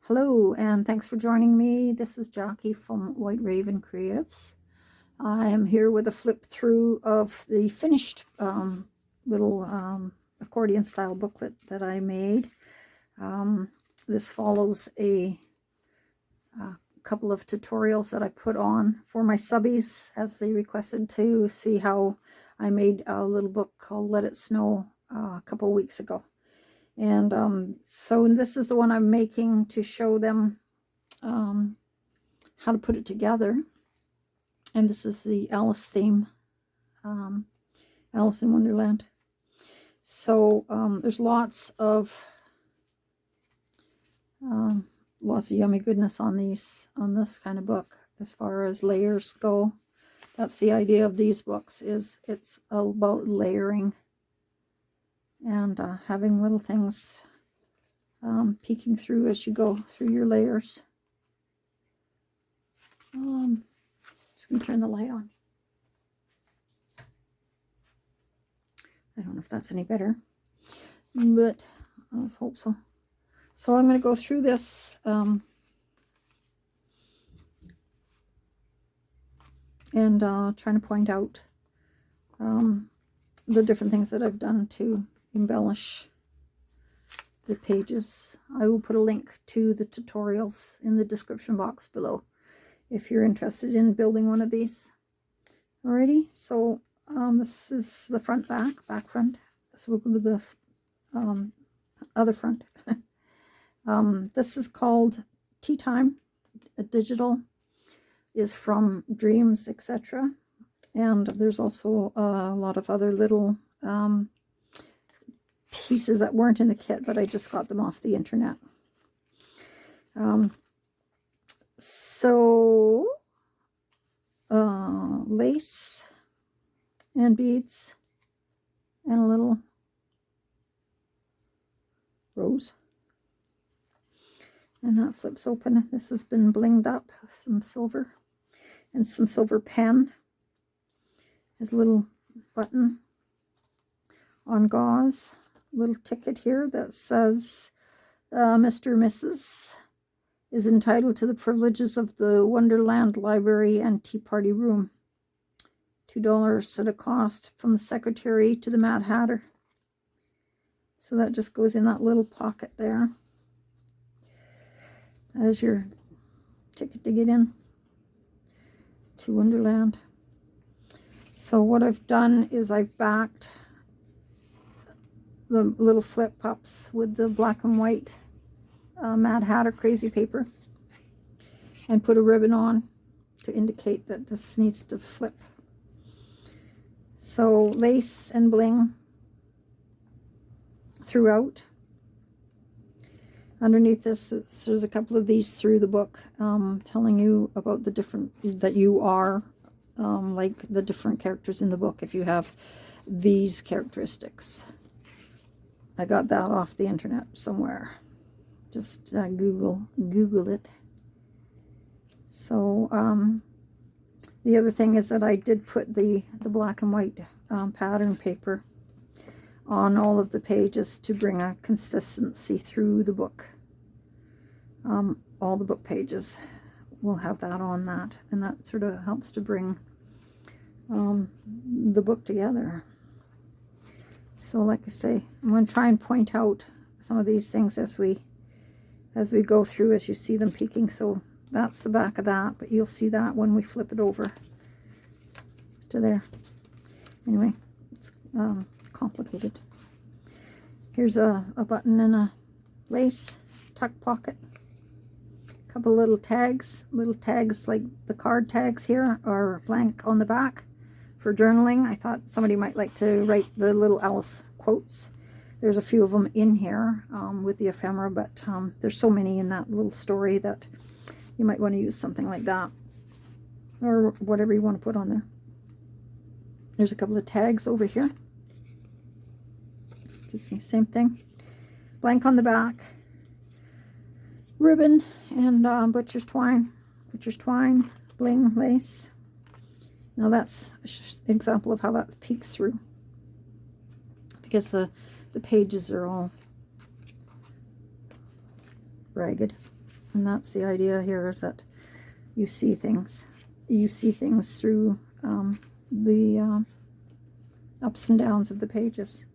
Hello, and thanks for joining me. This is Jackie from White Raven Creatives. I am here with a flip through of the finished little accordion style booklet that I made. This follows a couple of tutorials that I put on for my subbies as they requested to see how I made a little book called Let It Snow a couple of weeks ago. And so this is the one I'm making to show them how to put it together. And this is the Alice theme, Alice in Wonderland. So there's lots of yummy goodness on this kind of book as far as layers go. That's the idea of these books, is it's all about layering and having little things peeking through as you go through your layers. Just going to turn the light on. I don't know if that's any better, but let's hope so. So I'm going to go through this and trying to point out the different things that I've done to embellish the pages. I will put a link to the tutorials in the description box below if you're interested in building one of these. Alrighty, so this is the front, back front. So we'll go to the other front. This is called Tea Time. A digital is from Dreams, etc. And there's also a lot of other little pieces that weren't in the kit, but I just got them off the internet. So lace and beads and a little rose, and that flips open. This has been blinged up with some silver and some silver pen. There's a little button on gauze, a little ticket here that says Mr. or Mrs. is entitled to the privileges of the Wonderland Library and Tea Party Room. $2 at a cost from the secretary to the Mad Hatter. So that just goes in that little pocket there as your ticket to get in to Wonderland. So what I've done is I've backed the little flip ups with the black and white Mad Hatter crazy paper and put a ribbon on to indicate that this needs to flip. So lace and bling throughout. Underneath this, there's a couple of these through the book telling you about the different, that you are like the different characters in the book if you have these characteristics. I got that off the internet somewhere. Just Google it. So the other thing is that I did put the black and white pattern paper on all of the pages to bring a consistency through the book. All the book pages will have that on that, and that sort of helps to bring the book together. So like I say, I'm going to try and point out some of these things as we go through, as you see them peeking. So that's the back of that, but you'll see that when we flip it over to there. Anyway, it's complicated. Here's a button and a lace tuck pocket. A couple little tags like the card tags here are blank on the back for journaling. I thought somebody might like to write the little Alice quotes. There's a few of them in here with the ephemera, but there's so many in that little story that you might want to use something like that, or whatever you want to put on there. There's a couple of tags over here. Excuse me, same thing. Blank on the back. Ribbon and butcher's twine, bling, lace. Now that's an example of how that peeks through, because the pages are all ragged. And that's the idea here, is that you see things. You see things through the ups and downs of the pages.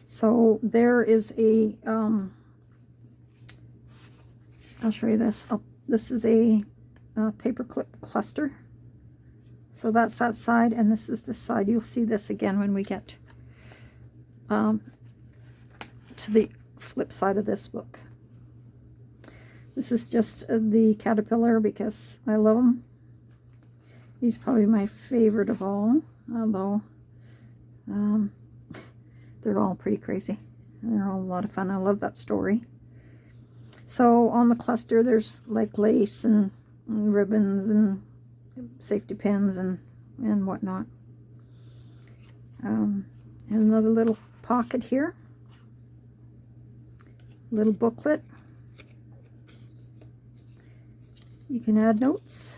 So there is a, I'll show you this. This is a paperclip cluster. So that's that side, and this is this side. You'll see this again when we get to the flip side of this book. This is just the caterpillar because I love him. He's probably my favorite of all, although they're all pretty crazy. They're all a lot of fun. I love that story. So on the cluster, there's like lace and ribbons and safety pins and whatnot. And another little pocket here. Little booklet. You can add notes.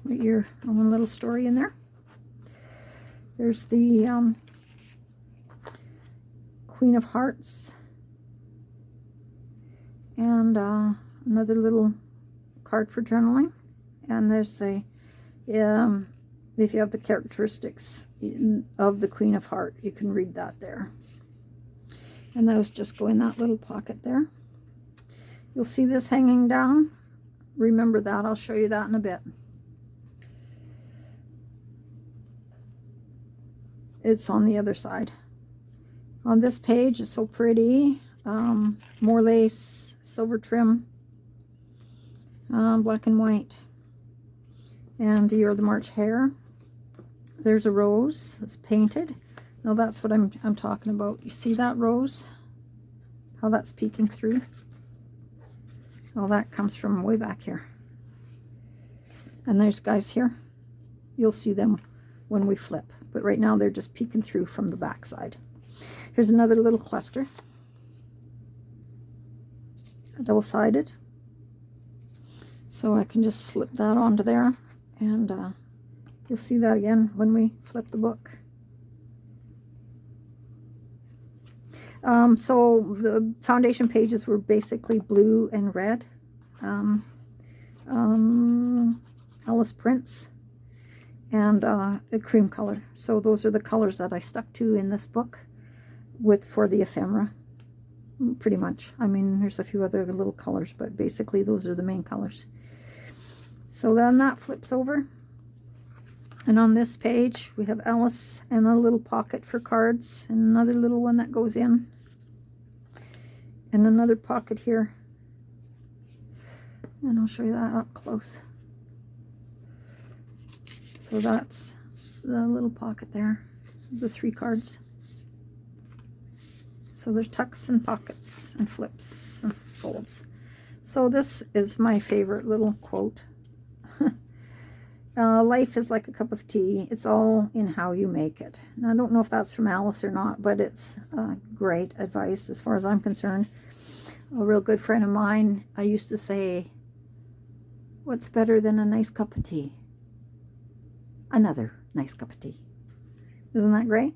Put your own little story in there. There's the Queen of Hearts. And another little card for journaling. And there's a, if you have the characteristics of the Queen of Heart, you can read that there. And those just go in that little pocket there. You'll see this hanging down. Remember that. I'll show you that in a bit. It's on the other side. On this page, it's so pretty. More lace, silver trim, black and white. And You're the March Hare. There's a rose that's painted. Now that's what I'm talking about. You see that rose? How that's peeking through? Well, that comes from way back here. And there's guys here. You'll see them when we flip. But right now they're just peeking through from the back side. Here's another little cluster. Double-sided. So I can just slip that onto there. And you'll see that again when we flip the book. So the foundation pages were basically blue and red. Alice Prints and a cream color. So those are the colors that I stuck to in this book for the ephemera. Pretty much. I mean, there's a few other little colors, but basically those are the main colors. So then that flips over. And on this page, we have Alice and a little pocket for cards, and another little one that goes in. And another pocket here. And I'll show you that up close. So that's the little pocket there, the 3 cards. So there's tucks and pockets and flips and folds. So this is my favorite little quote. Life is like a cup of tea. It's all in how you make it. Now, I don't know if that's from Alice or not, but it's great advice as far as I'm concerned. A real good friend of mine, I used to say, what's better than a nice cup of tea? Another nice cup of tea. Isn't that great?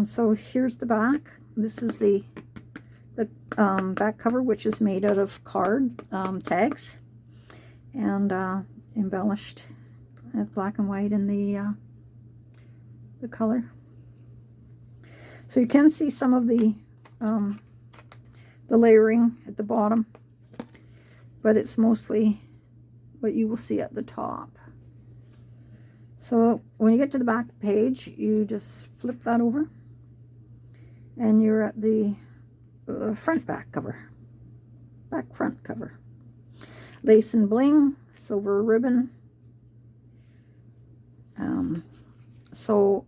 So here's the back. This is the back cover, which is made out of card tags and embellished with black and white in the color. So you can see some of the layering at the bottom, but it's mostly what you will see at the top. So when you get to the back page, you just flip that over and you're at the front cover. Lace and bling, silver ribbon. So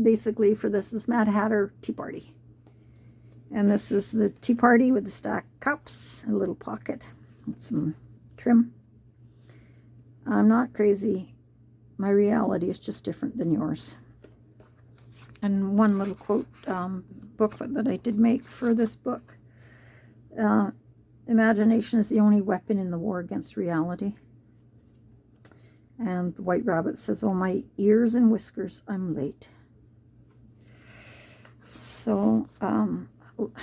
basically for this is Mad Hatter Tea Party. And this is the tea party with the stacked cups, a little pocket, some trim. I'm not crazy. My reality is just different than yours. And one little quote booklet that I did make for this book. Imagination is the only weapon in the war against reality. And the White Rabbit says, oh, my ears and whiskers, I'm late. So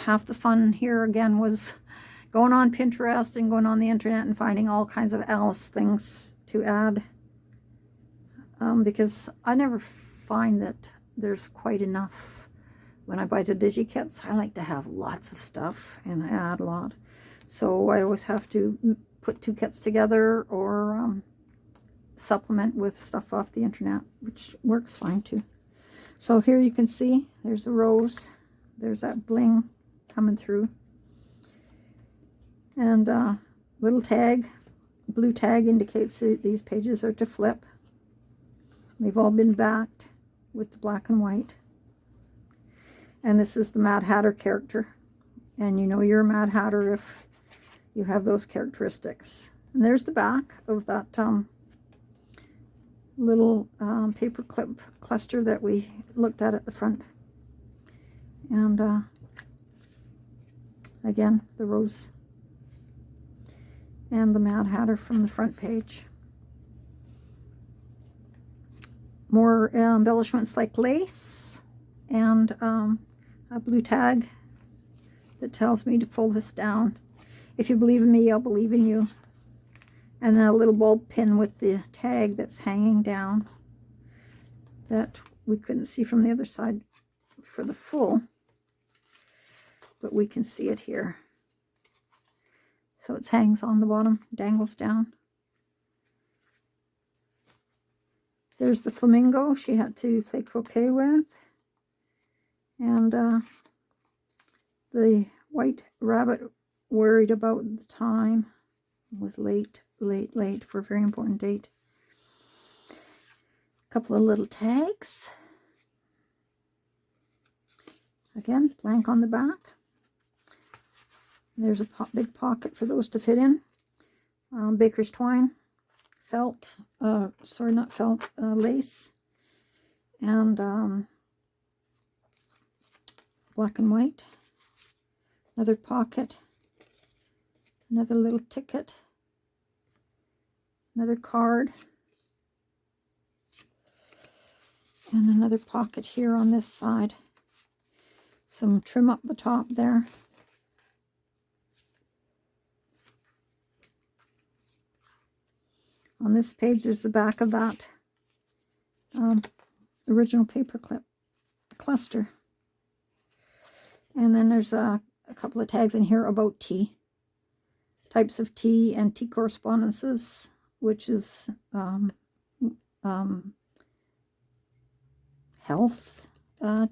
half the fun here again was going on Pinterest and going on the internet and finding all kinds of Alice things to add. Because I never find that there's quite enough. When I buy the DigiKits, I like to have lots of stuff and I add a lot. So I always have to put 2 kits together or supplement with stuff off the internet, which works fine too. So here you can see there's a rose. There's that bling coming through. And little tag, blue tag indicates that these pages are to flip. They've all been backed with the black and white. And this is the Mad Hatter character. And you know you're a Mad Hatter if you have those characteristics. And there's the back of that little paperclip cluster that we looked at the front. And again, the rose and the Mad Hatter from the front page. More embellishments like lace and a blue tag that tells me to pull this down. If you believe in me, I'll believe in you. And then a little bulb pin with the tag that's hanging down that we couldn't see from the other side for the full, but we can see it here. So it hangs on the bottom, dangles down. There's the flamingo she had to play croquet with. And the white rabbit, worried about the time, was late for a very important date. A couple of little tags. Again, blank on the back. There's a big pocket for those to fit in. Baker's twine, felt, sorry, not felt, lace, and black and white. Another pocket, another little ticket, another card, and another pocket here on this side. Some trim up the top there. On this page, there's the back of that original paperclip cluster. And then there's a couple of tags in here about tea. Types of tea and tea correspondences, which is health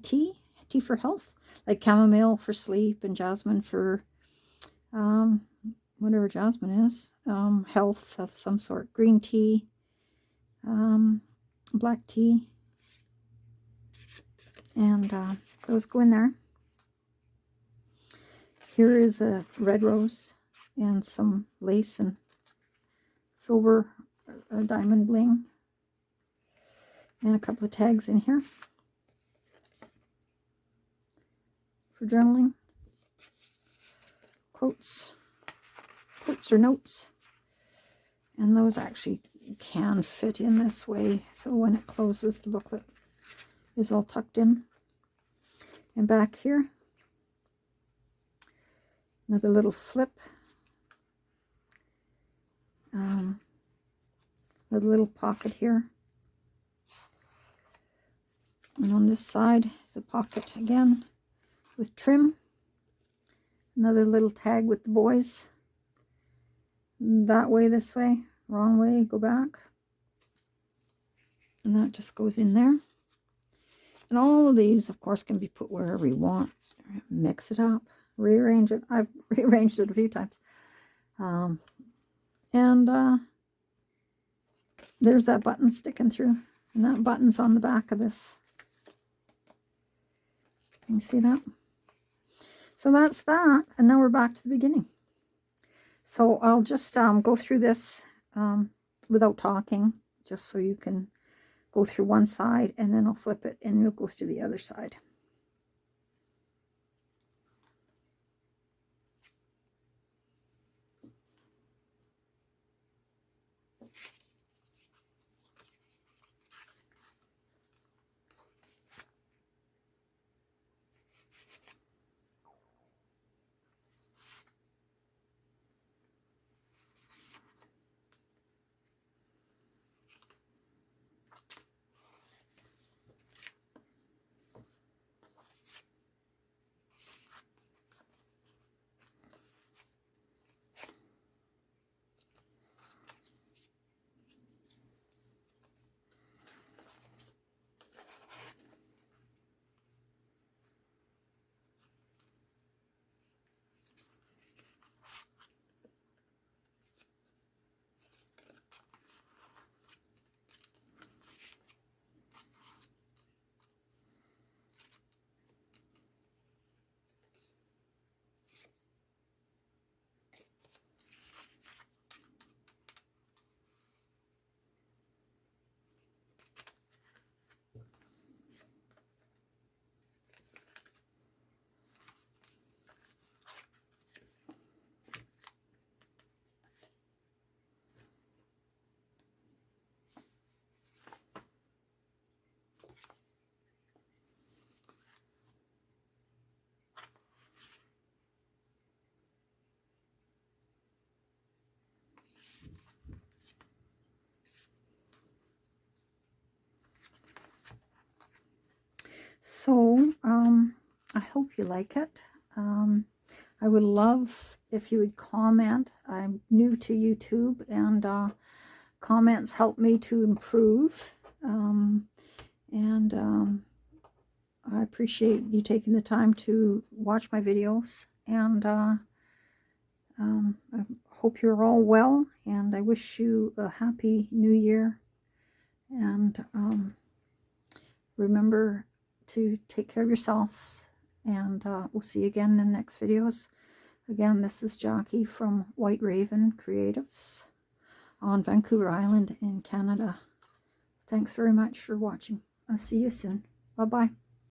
tea for health. Like chamomile for sleep and jasmine for whatever jasmine is, health of some sort, green tea, black tea, and those go in there. Here is a red rose and some lace and silver diamond bling, and a couple of tags in here for journaling, quotes or notes, and those actually can fit in this way, so when it closes the booklet is all tucked in. And back here, another little flip, another little pocket here, and on this side is a pocket again with trim, another little tag with the boys. That way, this way, wrong way, go back. And that just goes in there. And all of these, of course, can be put wherever you want. Mix it up, rearrange it. I've rearranged it a few times. There's that button sticking through. And that button's on the back of this. Can you see that? So that's that. And now we're back to the beginning. So I'll just go through this without talking, just so you can go through one side, and then I'll flip it and we'll go through the other side. So, I hope you like it. I would love if you would comment. I'm new to YouTube, and comments help me to improve. I appreciate you taking the time to watch my videos, and I hope you're all well, and I wish you a happy new year, and remember to take care of yourselves, and we'll see you again in the next videos. Again, this is Jackie from White Raven Creatives on Vancouver Island in Canada. Thanks very much for watching. I'll see you soon. Bye-bye.